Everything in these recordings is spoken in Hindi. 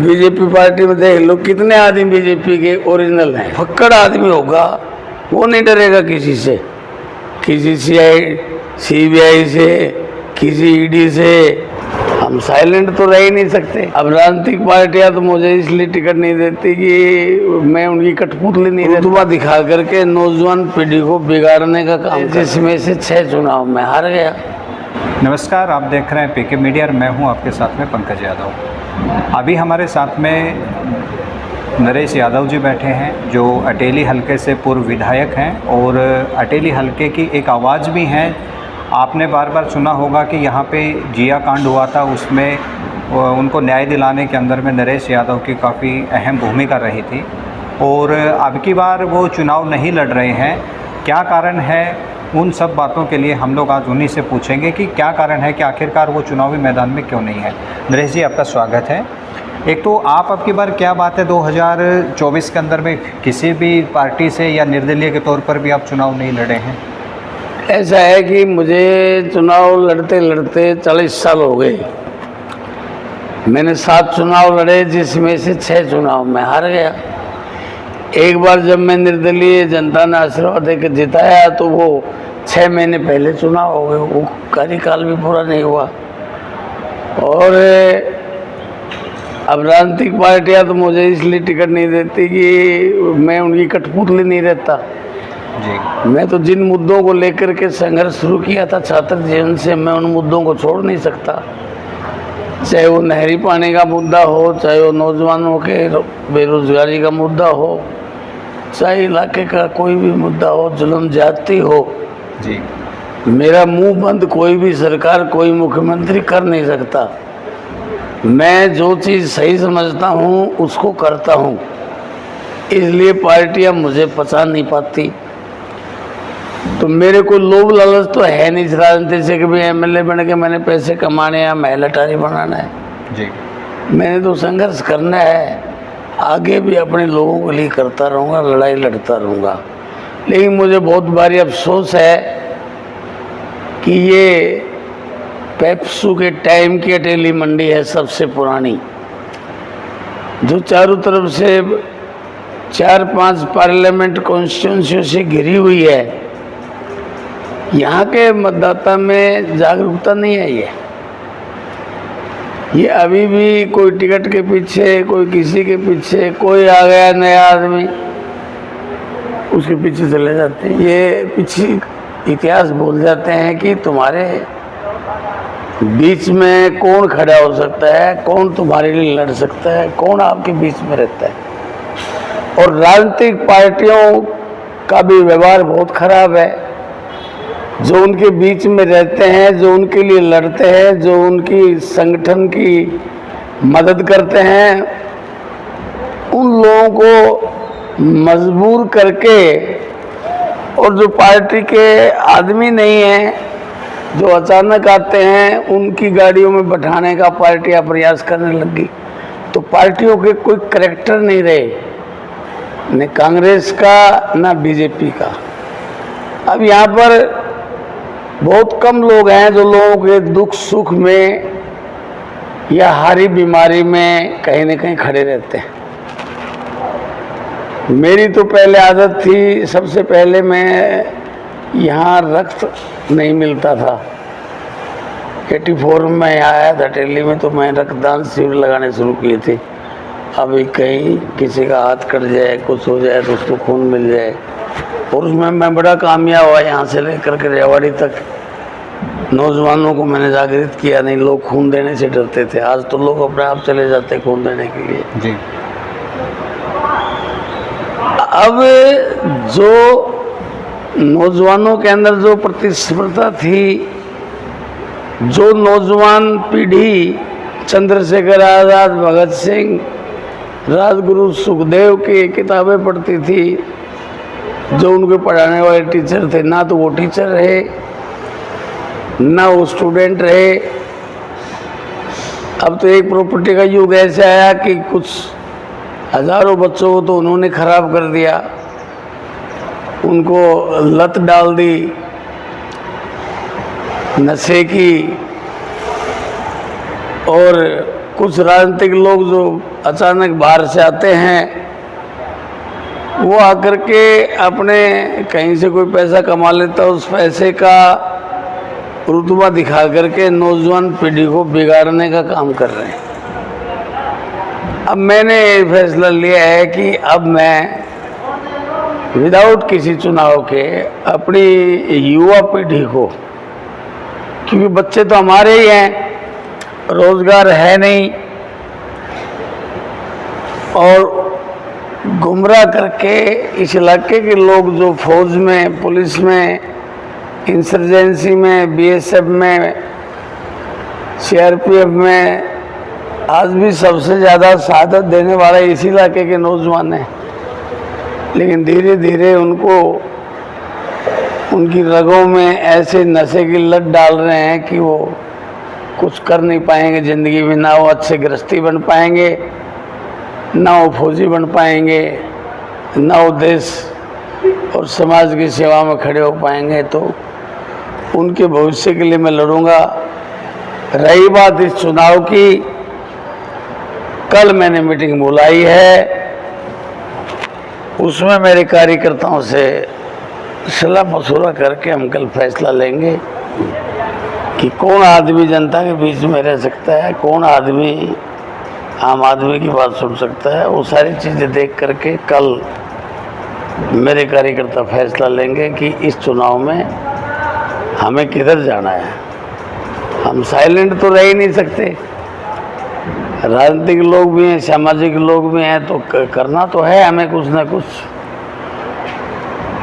बीजेपी पार्टी में देख लो कितने आदमी बीजेपी के ओरिजिनल हैं। फक्कड़ आदमी होगा वो नहीं डरेगा किसी से, किसी सीबीआई से, किसी ईडी से। हम साइलेंट तो रह ही नहीं सकते। अब राजनीतिक पार्टियां तो मुझे इसलिए टिकट नहीं देती कि मैं उनकी कठपुतली नहीं रुतबा दिखा करके नौजवान पीढ़ी को बिगाड़ने का काम, जिसमें से 6 चुनाव में हार गया। नमस्कार, आप देख रहे हैं पीके मीडिया और मैं हूं आपके साथ में पंकज यादव। अभी हमारे साथ में नरेश यादव जी बैठे हैं जो अटेली हलके से पूर्व विधायक हैं और अटेली हलके की एक आवाज़ भी हैं। आपने बार बार सुना होगा कि यहाँ पे जिया कांड हुआ था, उसमें उनको न्याय दिलाने के अंदर में नरेश यादव की काफ़ी अहम भूमिका रही थी और अब की बार वो चुनाव नहीं लड़ रहे हैं। क्या कारण है, उन सब बातों के लिए हम लोग आज उन्हीं से पूछेंगे कि क्या कारण है कि आखिरकार वो चुनावी मैदान में क्यों नहीं है। नरेश जी, आपका स्वागत है। एक तो आप अब की बार क्या बात है 2024 के अंदर में किसी भी पार्टी से या निर्दलीय के तौर पर भी आप चुनाव नहीं लड़े हैं? ऐसा है कि मुझे चुनाव लड़ते लड़ते 40 साल हो गए। मैंने 7 चुनाव लड़े, जिसमें से 6 चुनाव में हार गया। एक बार जब मैं निर्दलीय जनता ने आशीर्वाद देकर जिताया तो वो 6 महीने पहले चुनाव हो गए, वो कार्यकाल भी पूरा नहीं हुआ। और अब राजनीतिक पार्टियां तो मुझे इसलिए टिकट नहीं देती कि मैं उनकी कठपुतली नहीं रहता जी। मैं तो जिन मुद्दों को लेकर के संघर्ष शुरू किया था छात्र जीवन से, मैं उन मुद्दों को छोड़ नहीं सकता। चाहे वो नहरी पानी का मुद्दा हो, चाहे वो नौजवानों के बेरोजगारी का मुद्दा हो, चाहे इलाके का कोई भी मुद्दा हो, जुल्म ज्यादती हो जी। मेरा मुंह बंद कोई भी सरकार, कोई मुख्यमंत्री कर नहीं सकता। मैं जो चीज़ सही समझता हूँ उसको करता हूँ, इसलिए पार्टियाँ मुझे पचा नहीं पाती। तो मेरे को लोभ लालच तो है नहीं इस राजनीति से कि भाई एमएलए बन के मैंने पैसे कमाने या महल अटारी बनाना है जी। मैंने तो संघर्ष करना है, आगे भी अपने लोगों के लिए करता रहूँगा, लड़ाई लड़ता रहूँगा। लेकिन मुझे बहुत बारी अफसोस है कि ये पेप्सू के टाइम की अटेली मंडी है, सबसे पुरानी, जो चारों तरफ से 4-5 पार्लियामेंट कॉन्स्टिट्यूंसी से घिरी हुई है। यहाँ के मतदाता में जागरूकता नहीं है। ये अभी भी कोई टिकट के पीछे, कोई किसी के पीछे, कोई आ गया नया आदमी उसके पीछे चले जाते हैं। ये पीछे इतिहास भूल जाते हैं कि तुम्हारे बीच में कौन खड़ा हो सकता है, कौन तुम्हारे लिए लड़ सकता है, कौन आपके बीच में रहता है। और राजनीतिक पार्टियों का भी व्यवहार बहुत खराब है। जो उनके बीच में रहते हैं, जो उनके लिए लड़ते हैं, जो उनकी संगठन की मदद करते हैं, उन लोगों को मजबूर करके, और जो पार्टी के आदमी नहीं हैं, जो अचानक आते हैं, उनकी गाड़ियों में बैठाने का पार्टियां प्रयास करने लगी। तो पार्टियों के कोई करैक्टर नहीं रहे, न कांग्रेस का न बीजेपी का। अब यहाँ पर बहुत कम लोग हैं जो लोगों के दुख सुख में या हारी बीमारी में कहीं न कहीं खड़े रहते हैं। मेरी तो पहले आदत थी, सबसे पहले मैं यहाँ रक्त नहीं मिलता था। 84 में आया था अटेली में, तो मैं रक्तदान शिविर लगाने शुरू किए थे। अभी कहीं किसी का हाथ कट जाए, कुछ हो जाए तो उसको खून मिल जाए, और उसमें मैं बड़ा कामयाब हुआ। यहाँ से लेकर के रेवाड़ी तक नौजवानों को मैंने जागृत किया। नहीं, लोग खून देने से डरते थे, आज तो लोग अपने आप चले जाते खून देने के लिए जी। अब जो नौजवानों के अंदर जो प्रतिस्पर्धा थी, जो नौजवान पीढ़ी चंद्रशेखर आज़ाद, भगत सिंह, राजगुरु सुखदेव की किताबें पढ़ती थी, जो उनके पढ़ाने वाले टीचर थे, ना तो वो टीचर रहे ना वो स्टूडेंट रहे। अब तो एक प्रॉपर्टी का युग ऐसे आया कि कुछ हजारों बच्चों को तो उन्होंने खराब कर दिया, उनको लत डाल दी। नशे की, और कुछ राजनीतिक लोग जो अचानक बाहर से आते हैं वो आकर के अपने कहीं से कोई पैसा कमा लेता है, उस पैसे का रुतबा दिखा करके नौजवान पीढ़ी को बिगाड़ने का काम कर रहे हैं। अब मैंने ये फैसला लिया है कि अब मैं विदाउट किसी चुनाव के अपनी युवा पीढ़ी को, क्योंकि बच्चे तो हमारे ही हैं, रोजगार है नहीं, और गुमराह करके इस इलाके के लोग जो फौज में, पुलिस में, इंसर्जेंसी में, बीएसएफ में, सीआरपीएफ में आज भी सबसे ज़्यादा शहादत देने वाले इसी इलाके के नौजवान हैं। लेकिन धीरे धीरे उनको उनकी रगों में ऐसे नशे की लत डाल रहे हैं कि वो कुछ कर नहीं पाएंगे ज़िंदगी में, ना वो अच्छे गृहस्थी बन पाएंगे, ना वो फौजी बन पाएंगे, ना वो देश और समाज की सेवा में खड़े हो पाएंगे। तो उनके भविष्य के लिए मैं लड़ूंगा। रही बात इस चुनाव की, कल मैंने मीटिंग बुलाई है, उसमें मेरे कार्यकर्ताओं से सलाह मशवरा करके हम कल फैसला लेंगे कि कौन आदमी जनता के बीच में रह सकता है, कौन आदमी आम आदमी की बात सुन सकता है। वो सारी चीज़ें देख करके कल मेरे कार्यकर्ता फैसला लेंगे कि इस चुनाव में हमें किधर जाना है। हम साइलेंट तो रह ही नहीं सकते, राजनीतिक लोग भी हैं, सामाजिक लोग भी हैं, तो करना तो है हमें कुछ ना कुछ।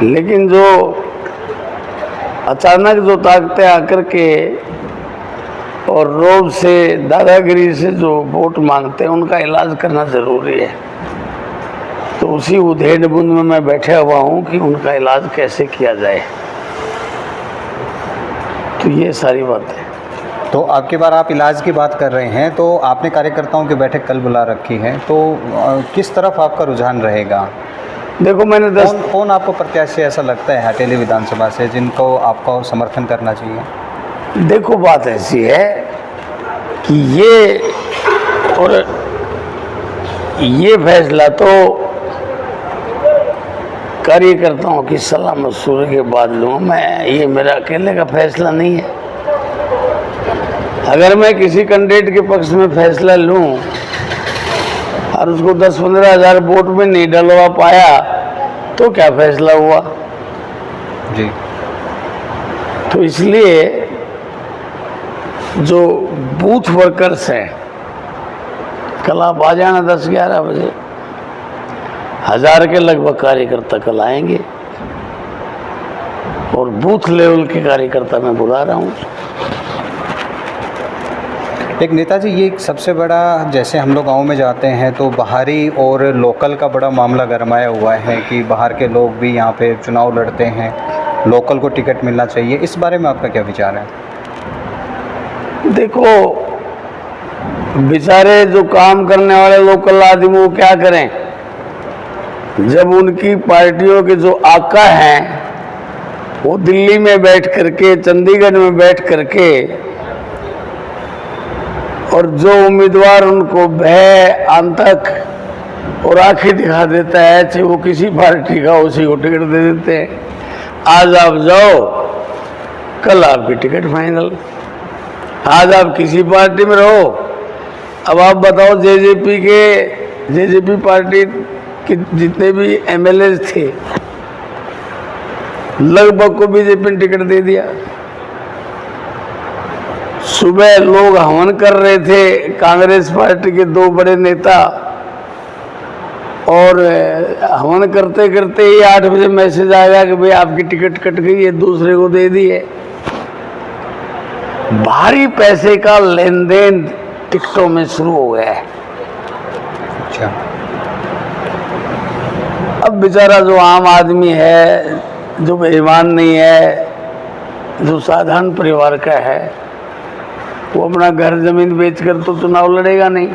लेकिन जो अचानक जो ताकतें आकर के और रोब से, दादागिरी से जो वोट मांगते हैं, उनका इलाज करना ज़रूरी है। तो उसी उधेड़ बुंद में मैं बैठा हुआ हूँ कि उनका इलाज कैसे किया जाए। तो ये सारी बात है। तो आपकी बार आप इलाज की बात कर रहे हैं, तो आपने कार्यकर्ताओं की बैठक कल बुला रखी है, तो किस तरफ आपका रुझान रहेगा? देखो, मैंने कौन आपको प्रत्याशी ऐसा लगता है हटेली विधानसभा से जिनको आपको समर्थन करना चाहिए? देखो, बात ऐसी है कि ये फैसला तो कार्यकर्ताओं की सलाह मशवरे के बाद लूँगा मैं, ये मेरा अकेले का फैसला नहीं है। अगर मैं किसी कैंडिडेट के पक्ष में फैसला लूँ और उसको 10-15 हज़ार वोट में नहीं डलवा पाया तो क्या फैसला हुआ जी। तो इसलिए जो बूथ वर्कर्स हैं, कल आप आ जाना 10-11 बजे, 1000 के लगभग कार्यकर्ता कल आएंगे और बूथ लेवल के कार्यकर्ता मैं बुला रहा हूँ। एक नेताजी, ये एक सबसे बड़ा, जैसे हम लोग गांव में जाते हैं तो बाहरी और लोकल का बड़ा मामला गरमाया हुआ है कि बाहर के लोग भी यहाँ पे चुनाव लड़ते हैं, लोकल को टिकट मिलना चाहिए। इस बारे में आपका क्या विचार है? देखो, बेचारे जो काम करने वाले लोकल आदमी वो क्या करें, जब उनकी पार्टियों के जो आका हैं वो दिल्ली में बैठ करके, चंडीगढ़ में बैठ करके, और जो उम्मीदवार उनको भय, आतंक और आंखें दिखा देता है, चाहे वो किसी पार्टी का, उसी को टिकट दे देते हैं। आज आप जाओ, कल आपकी टिकट फाइनल। आज आप किसी पार्टी में रहो, अब आप बताओ, जेजेपी पार्टी के जितने भी एमएलए थे लगभग को बीजेपी ने टिकट दे दिया। सुबह लोग हवन कर रहे थे, कांग्रेस पार्टी के 2 बड़े नेता, और हवन करते करते ही 8 बजे मैसेज आएगा कि भाई आपकी टिकट कट गई है, दूसरे को दे दी है। भारी पैसे का लेन देन टिकटों में शुरू हो गया है। अच्छा, अब बेचारा जो आम आदमी है, जो बेईमान नहीं है, जो साधारण परिवार का है, वो अपना घर जमीन बेचकर तो चुनाव लड़ेगा नहीं।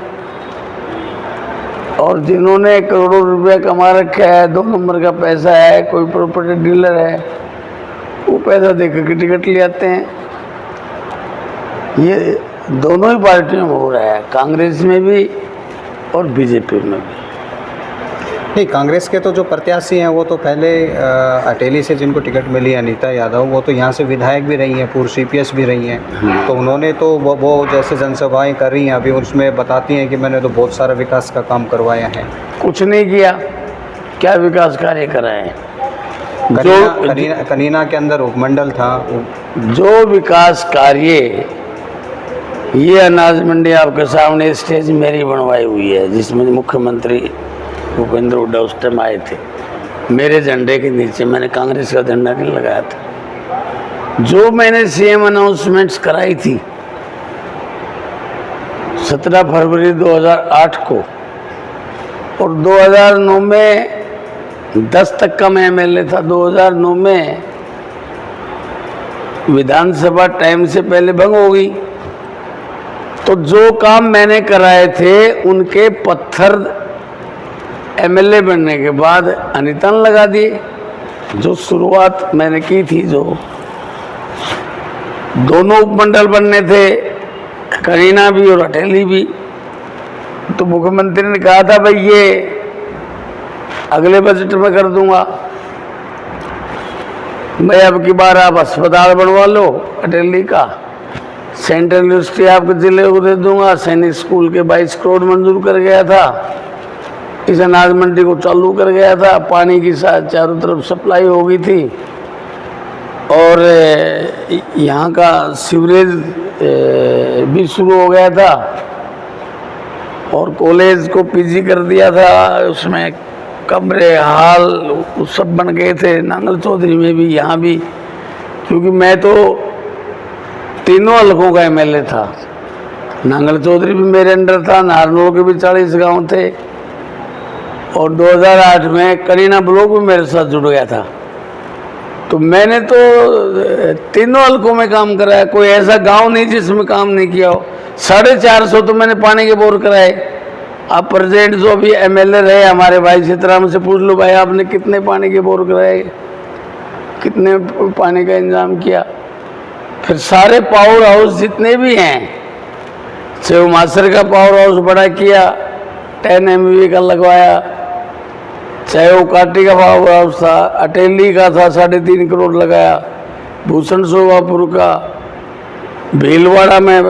और जिन्होंने करोड़ों रुपया कमा रखा है, 2 नंबर का पैसा है, कोई प्रॉपर्टी डीलर है, वो पैसा देकर के टिकट ले आते हैं। ये दोनों ही पार्टियों में हो रहा है, कांग्रेस में भी और बीजेपी में भी। नहीं, कांग्रेस के तो जो प्रत्याशी हैं वो तो पहले अटेली से जिनको टिकट मिली अनीता यादव, वो तो यहाँ से विधायक भी रही हैं, पूर्व CPS भी रही हैं। तो उन्होंने तो वो जैसे जनसभाएं कर रही हैं अभी, उसमें बताती हैं कि मैंने तो बहुत सारा विकास का काम करवाया है। कुछ नहीं किया, क्या विकास कार्य कराए हैं? कनीना के अंदर उपमंडल था, जो विकास कार्य, ये अनाज मंडी आपके सामने स्टेज मेरी बनवाई हुई है, जिसमें मुख्यमंत्री भूपेंद्र हुड्डा उस टाइम आए थे। मेरे झंडे के नीचे, मैंने कांग्रेस का झंडा नहीं लगाया था। जो मैंने CM अनाउंसमेंट्स कराई थी 17 फरवरी 2008 को, और 2009 में 10 तक का मैं MLA था। 2009 में विधानसभा टाइम से पहले भंग हो गई, तो जो काम मैंने कराए थे उनके पत्थर MLA बनने के बाद अनीता ने लगा दिए। जो शुरुआत मैंने की थी, जो दोनों उपमंडल बनने थे, कनीना भी और अटेली भी, तो मुख्यमंत्री ने कहा था भाई ये अगले बजट में कर दूंगा, भाई अब की बार आप अस्पताल बनवा लो अटेली का, सेंट्रल यूनिवर्सिटी आपके जिले को दे दूंगा, सैनिक स्कूल के 22 करोड़ मंजूर कर गया था, इस अनाज मंडी को चालू कर गया था, पानी की साथ चारों तरफ सप्लाई हो गई थी, और यहाँ का सीवरेज भी शुरू हो गया था, और कॉलेज को PG कर दिया था, उसमें कमरे हाल सब बन गए थे, नांगल चौधरी में भी, यहाँ भी। क्योंकि मैं तो तीनों हलकों का MLA था, नांगल चौधरी भी मेरे अंडर था, नारनौल के भी 40 गांव थे, और 2008 में कनीना ब्लॉक भी मेरे साथ जुड़ गया था। तो मैंने तो तीनों हलकों में काम कराया, कोई ऐसा गांव नहीं जिसमें काम नहीं किया हो। 450 तो मैंने पानी के बोर कराए। आप प्रेसिडेंट जो भी MLA रहे हमारे भाई सीताराम से पूछ लो, भाई आपने कितने पानी के बोर कराए, कितने पानी का इंतजाम किया। फिर सारे पावर हाउस जितने भी हैं, सेव मासर का पावर हाउस बड़ा किया, 10 MVA का लगवाया, चाहे वो काटी का पावर हाउस था, अटेली का था 3.5 करोड़ लगाया, भूषण शोभापुर का, भीलवाड़ा में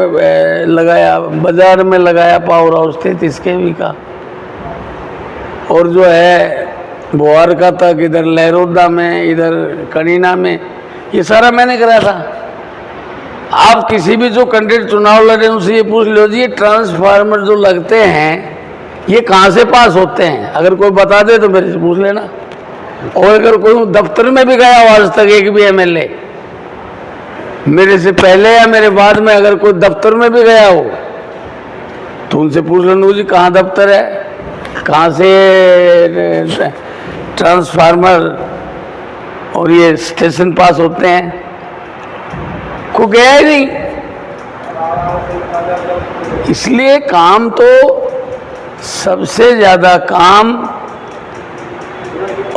लगाया, बाजार में लगाया पावर हाउस 33 kV का, और जो है बुहार का था इधर लहरोदा में, इधर कनीना में, ये सारा मैंने कराया था। आप किसी भी जो कैंडिडेट चुनाव लड़ रहे हैं उनसे ये पूछ लो जी, ये ट्रांसफार्मर जो लगते हैं ये कहाँ से पास होते हैं? अगर कोई बता दे तो मेरे से पूछ लेना। और अगर कोई दफ्तर में भी गया हो आज तक एक भी MLA, मेरे से पहले या मेरे बाद में अगर कोई दफ्तर में भी गया हो तो उनसे पूछ लेना जी कहाँ दफ्तर है, कहाँ से ट्रांसफार्मर और ये स्टेशन पास होते हैं। को गया ही नहीं। इसलिए काम तो सबसे ज़्यादा काम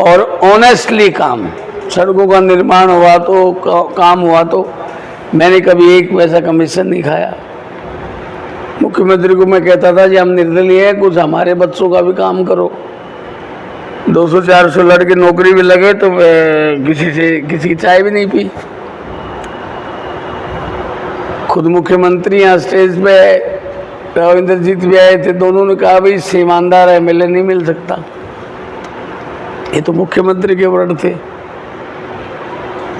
और ऑनेस्टली काम, सड़कों का निर्माण हुआ तो काम हुआ तो मैंने कभी एक पैसा कमीशन नहीं खाया। मुख्यमंत्री को मैं कहता था जी हम निर्दलीय हैं, कुछ हमारे बच्चों का भी काम करो। 200-400 लड़के नौकरी भी लगे तो किसी की चाय भी नहीं पी। खुद मुख्यमंत्री यहाँ स्टेज पे राव इंद्रजीत भी आए थे, दोनों ने कहा भाई इससे ईमानदार MLA नहीं मिल सकता। ये तो मुख्यमंत्री के वर्ड थे।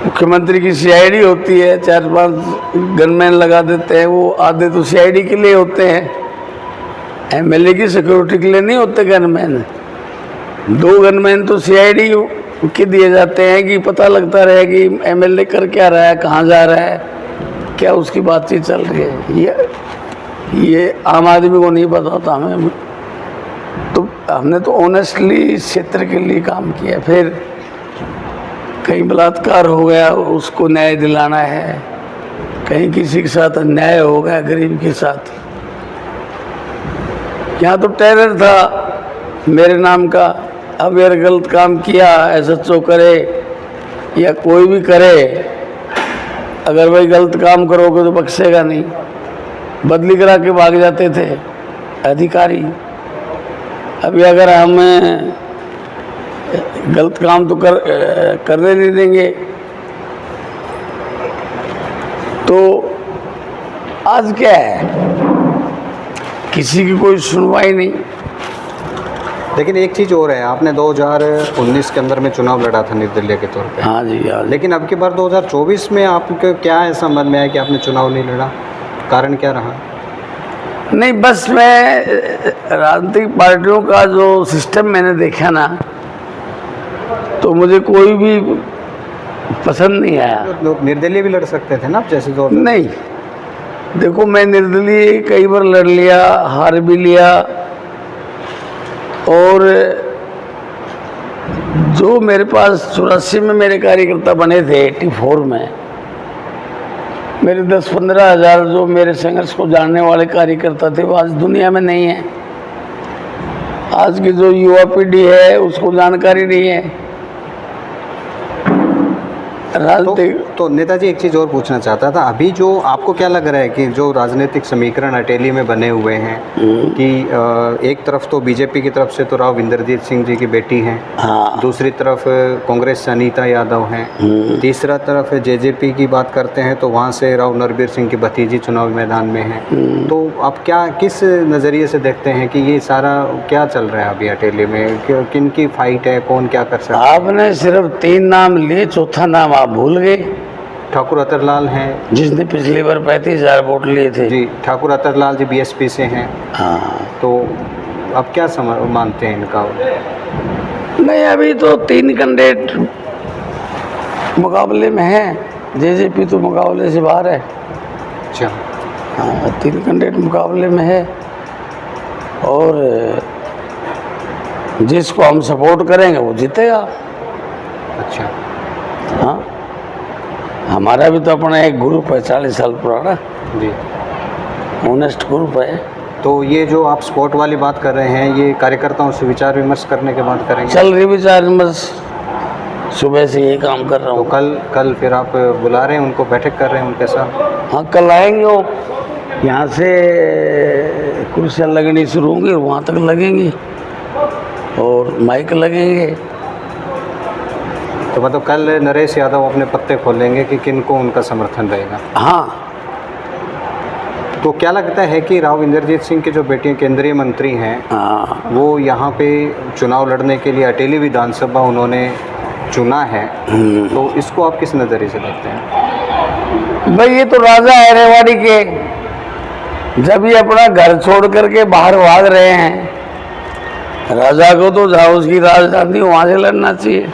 मुख्यमंत्री की CID होती है, 4-5 गनमैन लगा देते हैं, वो आधे तो CID के लिए होते हैं, MLA की सिक्योरिटी के लिए नहीं होते गनमैन। 2 गनमैन तो CID के दिए जाते हैं कि पता लगता रहे कि MLA कर क्या रहा है, कहाँ जा रहा है, क्या उसकी बातचीत चल रही है। ये आम आदमी को नहीं पता होता, हमें तो हमने तो ऑनेस्टली क्षेत्र के लिए काम किया। फिर कहीं बलात्कार हो गया उसको न्याय दिलाना है, कहीं किसी के साथ अन्याय हो गया गरीब के साथ। यहाँ तो टेरर था मेरे नाम का, अब यार गलत काम किया SHO करे या कोई भी करे, अगर भाई गलत काम करोगे तो बख्शेगा नहीं। बदली करा के भाग जाते थे अधिकारी। अभी अगर हम गलत काम तो करने नहीं देंगे, तो आज क्या है, किसी की कोई सुनवाई नहीं। लेकिन एक चीज़ और है, आपने 2019 के अंदर में चुनाव लड़ा था निर्दलीय के तौर पे। हाँ जी, हाँ जी। लेकिन अब की बार 2024 में आपके क्या ऐसा मन में है कि आपने चुनाव नहीं लड़ा, कारण क्या रहा? नहीं, बस मैं राजनीतिक पार्टियों का जो सिस्टम मैंने देखा ना, तो मुझे कोई भी पसंद नहीं आया। लोग निर्दलीय भी लड़ सकते थे ना आप जैसे जो। नहीं, देखो मैं निर्दलीय कई बार लड़ लिया, हार भी लिया, और जो मेरे पास 84 में मेरे कार्यकर्ता बने थे, 84 में मेरे 10-15 हज़ार जो मेरे संघर्ष को जानने वाले कार्यकर्ता थे, वो आज दुनिया में नहीं है। आज की जो युवा पीढ़ी है उसको जानकारी नहीं है राजनीतिक। तो नेताजी एक चीज़ और पूछना चाहता था, अभी जो आपको क्या लग रहा है कि जो राजनीतिक समीकरण अटेली में बने हुए हैं कि एक तरफ तो बीजेपी की तरफ से तो राव इंद्रजीत सिंह जी की बेटी हैं, हाँ, दूसरी तरफ कांग्रेस से अनीता यादव हैं, तीसरा तरफ जेजेपी की बात करते हैं तो वहाँ से राव नरबीर सिंह की भतीजी चुनावी मैदान में हैं। तो आप क्या किस नज़रिए से देखते हैं कि ये सारा क्या चल रहा है अभी अटेली में, किन की फाइट है, कौन क्या कर सकता है? आपने सिर्फ 3 नाम लिए, चौथा नाम आप भूल गए। ठाकुर अतरलाल हैं, जिसने पिछली बार 35,000 वोट लिए थे। जी, ठाकुर अतरलाल जी बीएसपी से हैं। हाँ, तो अब क्या मानते हैं इनका? नहीं, अभी तो 3 कैंडिडेट मुकाबले में हैं। जेजेपी तो मुकाबले से बाहर है। अच्छा। हाँ, 3 कैंडिडेट मुकाबले में है, और जिसको हम सपोर्ट करेंगे वो जीतेगा। अच्छा। हाँ, हमारा भी तो अपना एक ग्रुप है 40 साल पुराना, जी, ऑनेस्ट ग्रुप है। तो ये जो आप स्पोर्ट वाली बात कर रहे हैं, ये कार्यकर्ताओं से विचार विमर्श करने के बाद करेंगे? चल रही विचार विमर्श, सुबह से यही काम कर रहा तो हूँ। कल फिर आप बुला रहे हैं उनको, बैठक कर रहे हैं उनके साथ? हाँ, कल आएंगे वो, यहाँ से कुर्सियाँ लगनी शुरू होंगी, वहाँ तक लगेंगी, और माइक लगेंगे। तो मतलब कल नरेश यादव अपने पत्ते खोलेंगे कि किन को उनका समर्थन रहेगा? हाँ। तो क्या लगता है कि राव इंद्रजीत सिंह की जो बेटी केंद्रीय मंत्री हैं, हाँ, वो यहाँ पे चुनाव लड़ने के लिए अटेली विधानसभा उन्होंने चुना है, तो इसको आप किस नज़रिए से देखते हैं? भाई ये तो राजा है रेवाड़ी के, जब ये अपना घर छोड़ करके बाहर भाग रहे हैं, राजा को तो जहाँ उसकी राजधानी वहाँ से लड़ना चाहिए।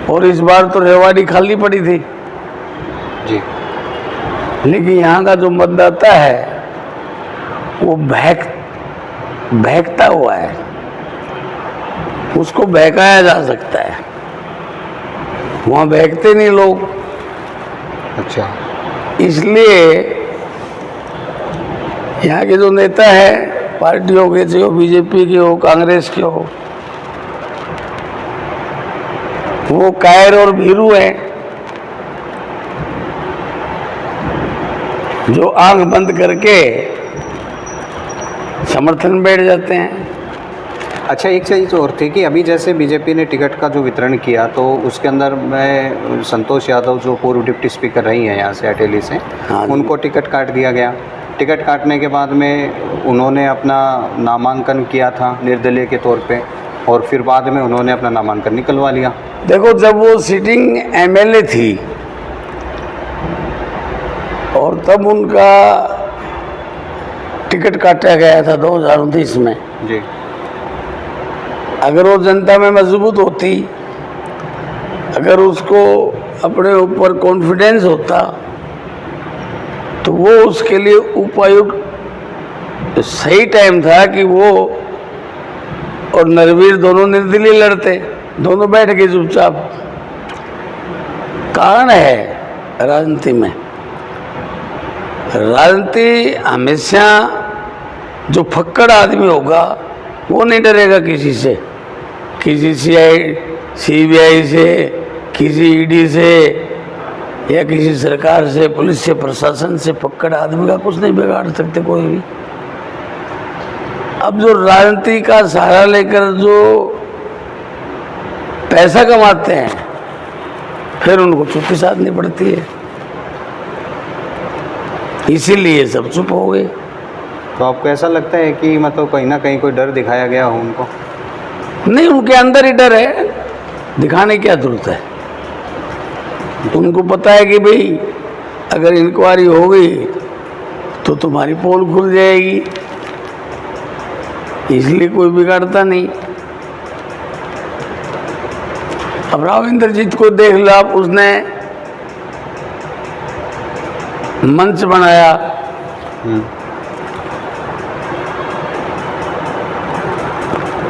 और इस बार तो रेवाड़ी खाली पड़ी थी जी, लेकिन यहाँ का जो मतदाता है वो बहकता हुआ है, उसको बहकाया जा सकता है, वहाँ बहकते नहीं लोग। अच्छा। इसलिए यहाँ के जो नेता है पार्टियों के, चाहे बीजेपी के हो, कांग्रेस के हो, वो कायर और भीरू हैं, जो आंख बंद करके समर्थन बैठ जाते हैं। अच्छा, एक चीज़ और थी कि अभी जैसे बीजेपी ने टिकट का जो वितरण किया, तो उसके अंदर मैं संतोष यादव जो पूर्व डिप्टी स्पीकर रही हैं यहाँ से अटेली से, हाँ, उनको टिकट काट दिया गया। टिकट काटने के बाद में उन्होंने अपना नामांकन किया था निर्दलीय के तौर पे, और फिर बाद में उन्होंने अपना नामांकन निकलवा लिया। देखो, जब वो सिटिंग एमएलए थी और तब उनका टिकट काटा गया था 2029 में। जी, अगर वो जनता में मजबूत होती, अगर उसको अपने ऊपर कॉन्फिडेंस होता, तो वो उसके लिए उपयुक्त सही टाइम था कि वो और नरवीर दोनों निर्दलीय लड़ते, दोनों बैठ के चुपचाप। कारण है राजनीति में, राजनीति हमेशा जो फक्कड़ आदमी होगा वो नहीं डरेगा किसी से, किसी सीबीआई से, किसी ईडी से, या किसी सरकार से, पुलिस से, प्रशासन से पकड़ आदमी का कुछ नहीं बिगाड़ सकते कोई भी। अब जो राजनीति का सहारा लेकर जो पैसा कमाते हैं, फिर उनको चुप्पी साधनी पड़ती है, इसीलिए सब चुप हो गए। तो आपको ऐसा लगता है कि मतलब कहीं ना कहीं कोई डर दिखाया गया हो उनको? नहीं, उनके अंदर ही डर है, दिखाने की क्या जरूरत है। उनको पता है कि भाई अगर इंक्वायरी हो गई तो तुम्हारी पोल खुल जाएगी, इसलिए कोई बिगाड़ता नहीं। अब राव इंद्रजीत को देख लो आप, उसने मंच बनाया,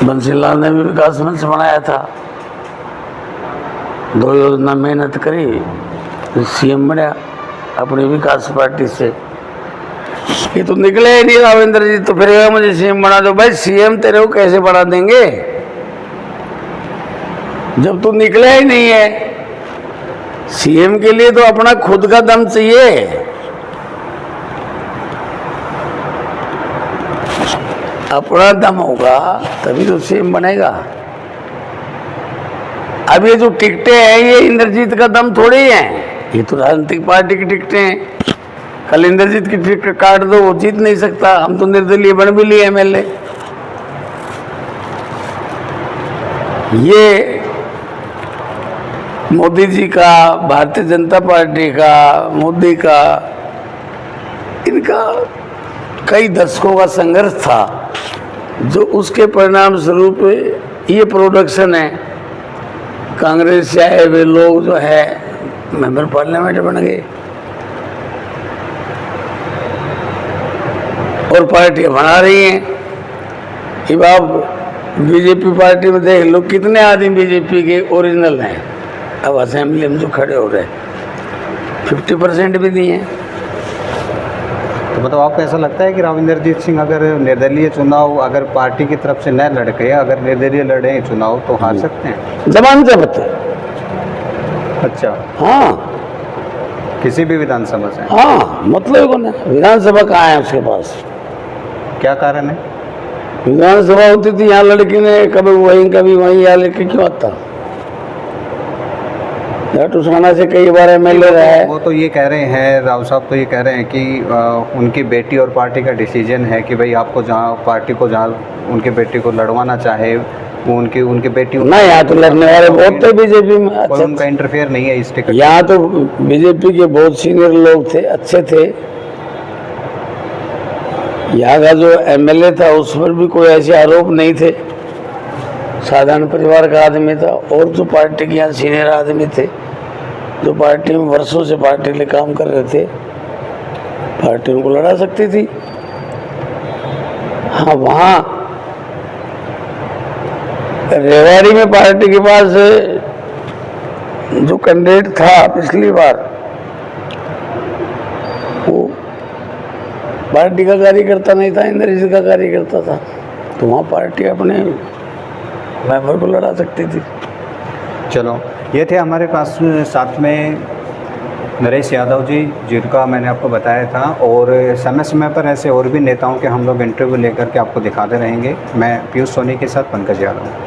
बंसीलाल ने भी विकास मंच बनाया था, 2 योजना मेहनत करी, सीएम बना अपनी विकास पार्टी से। ये तो निकले ही नहीं रावेंद्र जी, तो फिर मुझे सीएम बना दो। भाई सीएम तेरे को कैसे बना देंगे जब तू निकला ही नहीं है? सीएम के लिए तो अपना खुद का दम चाहिए। अपना दम होगा तभी तो सीएम बनेगा। अब ये जो टिकटें हैं, ये इंद्रजीत का दम थोड़ी है, ये तो राजनीतिक पार्टी की टिकटें हैं। कल इंद्रजीत की टिकट काट दो, वो जीत नहीं सकता। हम तो निर्दलीय बन भी लिए एमएलए। ये मोदी जी का, भारतीय जनता पार्टी का, मोदी का, इनका कई दशकों का संघर्ष था, जो उसके परिणाम स्वरूप ये प्रोडक्शन है। कांग्रेस से आए हुए लोग जो है मेंबर पार्लियामेंट बन गए और पार्टियां बना रही हैं। अब आप बीजेपी पार्टी में देख लो, कितने आदमी बीजेपी के ओरिजिनल हैं, अब असेंबली में जो खड़े हो रहे 50% भी नहीं है। तो मतलब आपको ऐसा लगता है कि राव इंद्रजीत सिंह अगर निर्दलीय चुनाव अगर पार्टी की तरफ से न लड़ के अगर निर्दलीय लड़े चुनाव तो हार सकते हैं? जबान जब्त है। अच्छा, हाँ, किसी भी विधानसभा से? हाँ, मतलब कौन है, विधानसभा कहाँ है उसके पास? क्या कारण है? विधानसभा होती थी, यहाँ लड़की ने कभी वहीं यहाँ लेके क्यों आता? टुसाना से कई बार एमएलए रहा है। वो तो ये कह रहे हैं, राव साहब तो ये कह रहे हैं कि उनकी बेटी और पार्टी का डिसीजन है कि भाई आपको जहाँ पार्टी को जहाँ उनकी बेटी को लड़वाना चाहे वो उनकी बेटी ना, यहाँ तो लड़ने वाले बहुत थे बीजेपी में। अच्छा, उनका इंटरफेयर नहीं है इस टिकट। यहाँ तो बीजेपी के बहुत सीनियर लोग थे, अच्छे थे। यहाँ का जो एमएलए था उस पर भी कोई ऐसे आरोप नहीं थे, साधारण परिवार का आदमी था। और जो पार्टी के यहाँ सीनियर आदमी थे, जो पार्टी में वर्षों से पार्टी के लिए काम कर रहे थे, पार्टी उनको लड़ा सकती थी। हाँ, वहाँ रेवाड़ी में पार्टी के पास जो कैंडिडेट था पिछली बार, वो पार्टी का कार्यकर्ता नहीं था, इंद्रजीत का कार्यकर्ता था, तो वहाँ पार्टी अपने मेंबर को लड़ा सकती थी। चलो, ये थे हमारे पास साथ में नरेश यादव जी, जिनका मैंने आपको बताया था, और समय समय पर ऐसे और भी नेताओं के हम लोग इंटरव्यू लेकर के आपको दिखाते रहेंगे। मैं पीयूष सोनी के साथ पंकज यादव।